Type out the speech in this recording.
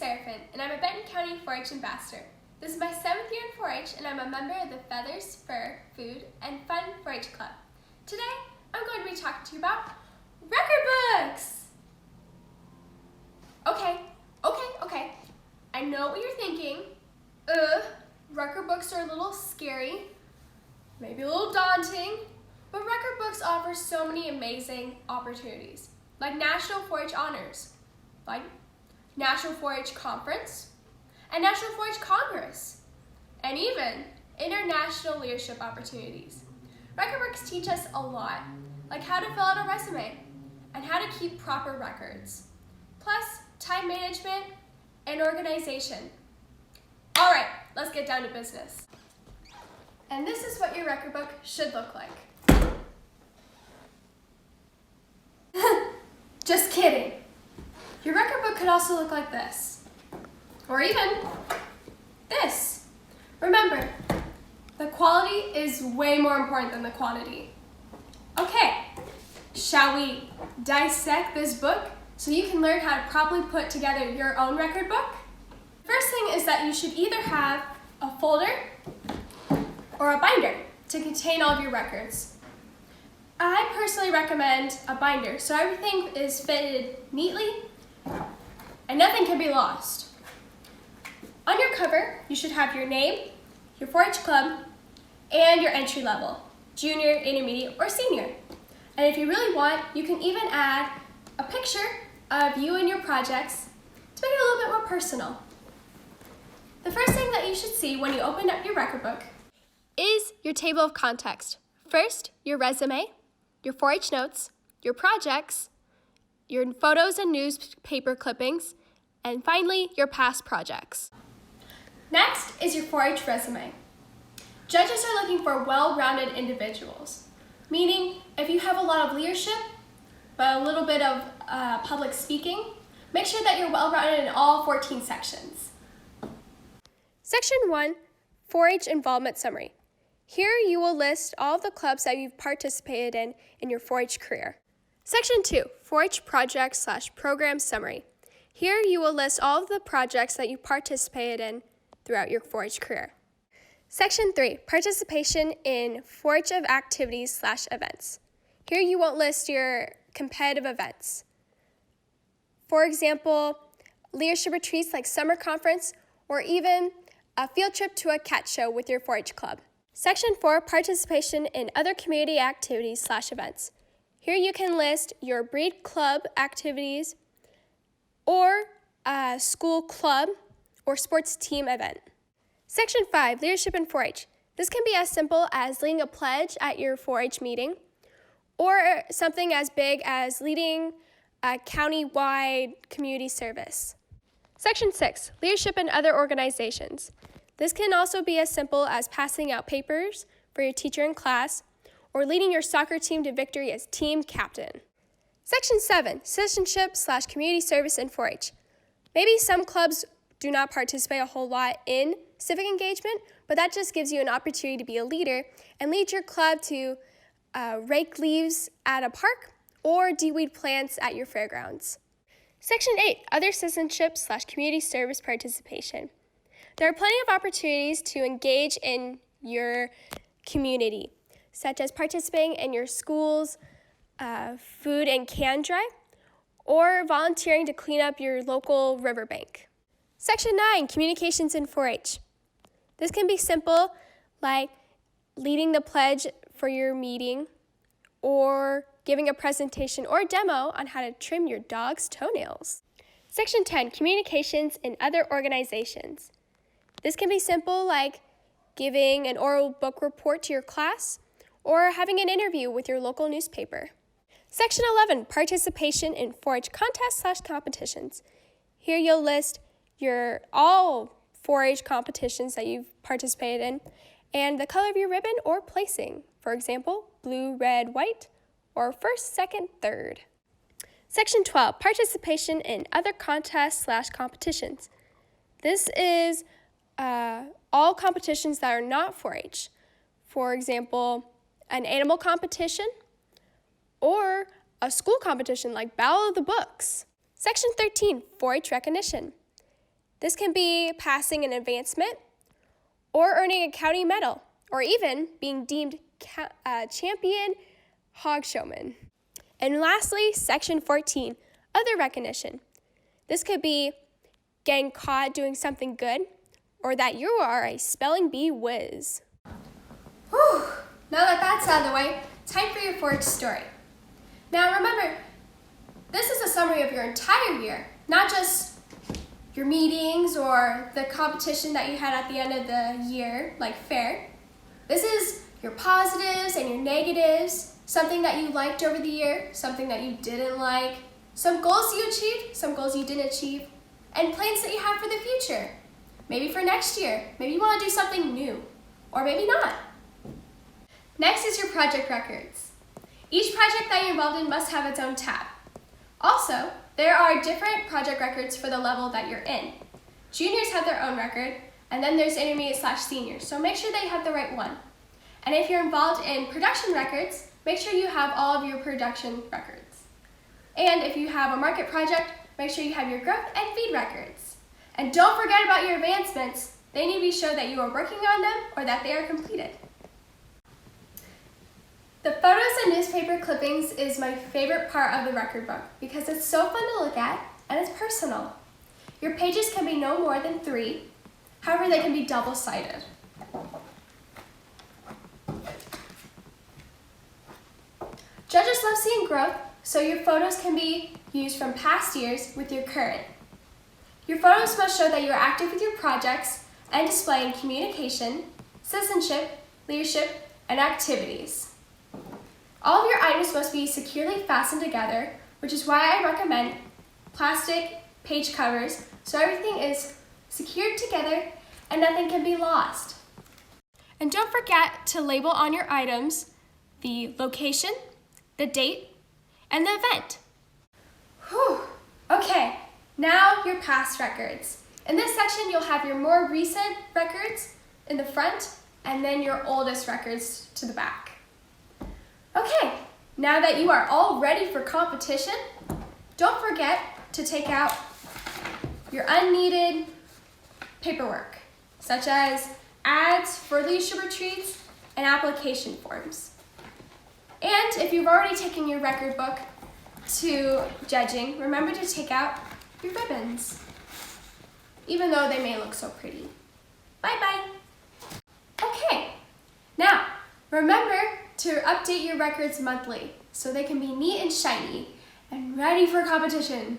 Seraphin, and I'm a Benton County 4-H ambassador. This is my 7th year in 4-H, and I'm a member of the Feathers, Fur, Food, and Fun 4-H Club. Today, I'm going to be talking to you about record books! Okay. I know what you're thinking. Record books are a little scary, maybe a little daunting, but record books offer so many amazing opportunities, like National 4-H Honors, like National 4-H Conference, and National 4-H Congress, and even international leadership opportunities. Record books teach us a lot, like how to fill out a resume and how to keep proper records, plus time management and organization. All right, let's get down to business. And this is what your record book should look like. Just kidding. Your record book could also look like this, or even this. Remember, the quality is way more important than the quantity. Okay, shall we dissect this book so you can learn how to properly put together your own record book? First thing is that you should either have a folder or a binder to contain all of your records. I personally recommend a binder so everything is fitted neatly and nothing can be lost. On your cover, you should have your name, your 4-H club, and your entry level, junior, intermediate, or senior. And if you really want, you can even add a picture of you and your projects to make it a little bit more personal. The first thing that you should see when you open up your record book is your table of context. First, your resume, your 4-H notes, your projects, your photos and newspaper clippings, and finally, your past projects. Next is your 4-H resume. Judges are looking for well-rounded individuals, meaning if you have a lot of leadership, but a little bit of public speaking, make sure that you're well-rounded in all 14 sections. Section 1, 4-H Involvement Summary. Here you will list all of the clubs that you've participated in your 4-H career. Section 2, 4-H Project/Program Summary. Here you will list all of the projects that you participated in throughout your 4-H career. Section 3, Participation in 4-H Activities/Events. Here you won't list your competitive events. For example, leadership retreats like summer conference or even a field trip to a cat show with your 4-H club. Section 4, Participation in Other Community Activities/Events. Here you can list your breed club activities or a school club or sports team event. Section 5, Leadership in 4-H. This can be as simple as leading a pledge at your 4-H meeting or something as big as leading a county-wide community service. Section 6, Leadership in Other Organizations. This can also be as simple as passing out papers for your teacher in class or leading your soccer team to victory as team captain. Section 7, Citizenship/Community Service in 4-H. Maybe some clubs do not participate a whole lot in civic engagement, but that just gives you an opportunity to be a leader and lead your club to rake leaves at a park or de-weed plants at your fairgrounds. Section 8, Other Citizenship/Community Service Participation. There are plenty of opportunities to engage in your community, such as participating in your school's food and can drive, or volunteering to clean up your local riverbank. Section 9, Communications in 4-H. This can be simple, like leading the pledge for your meeting, or giving a presentation or demo on how to trim your dog's toenails. Section 10, Communications in Other Organizations. This can be simple, like giving an oral book report to your class or having an interview with your local newspaper. Section 11, Participation in 4-H Contests/Competitions. Here you'll list all 4-H competitions that you've participated in and the color of your ribbon or placing. For example, blue, red, white, or first, second, third. Section 12, Participation in Other Contests/Competitions. This is all competitions that are not 4-H. For example, an animal competition or a school competition like Battle of the Books. Section 13, 4-H Recognition. This can be passing an advancement, or earning a county medal, or even being deemed champion hog showman. And lastly, Section 14, other recognition. This could be getting caught doing something good, or that you are a spelling bee whiz. Whew. Now that that's out of the way, time for your forge story. Now remember, this is a summary of your entire year, not just your meetings or the competition that you had at the end of the year, like fair. This is your positives and your negatives, something that you liked over the year, something that you didn't like, some goals you achieved, some goals you didn't achieve, and plans that you have for the future. Maybe for next year, maybe you want to do something new, or maybe not. Next is your project records. Each project that you're involved in must have its own tab. Also, there are different project records for the level that you're in. Juniors have their own record, and then there's intermediate/seniors, so make sure that you have the right one. And if you're involved in production records, make sure you have all of your production records. And if you have a market project, make sure you have your growth and feed records. And don't forget about your advancements. They need to be shown that you are working on them or that they are completed. The photos and newspaper clippings is my favorite part of the record book because it's so fun to look at and it's personal. Your pages can be no more than 3, however they can be double-sided. Judges love seeing growth, so your photos can be used from past years with your current. Your photos must show that you are active with your projects and displaying communication, citizenship, leadership, and activities. All of your items must be securely fastened together, which is why I recommend plastic page covers so everything is secured together and nothing can be lost. And don't forget to label on your items the location, the date, and the event. Whew. Okay, now your past records. In this section, you'll have your more recent records in the front and then your oldest records to the back. Okay, now that you are all ready for competition, don't forget to take out your unneeded paperwork, such as ads for leadership retreats and application forms. And if you've already taken your record book to judging, remember to take out your ribbons, even though they may look so pretty. Bye-bye. Okay, now remember to update your records monthly so they can be neat and shiny and ready for competition.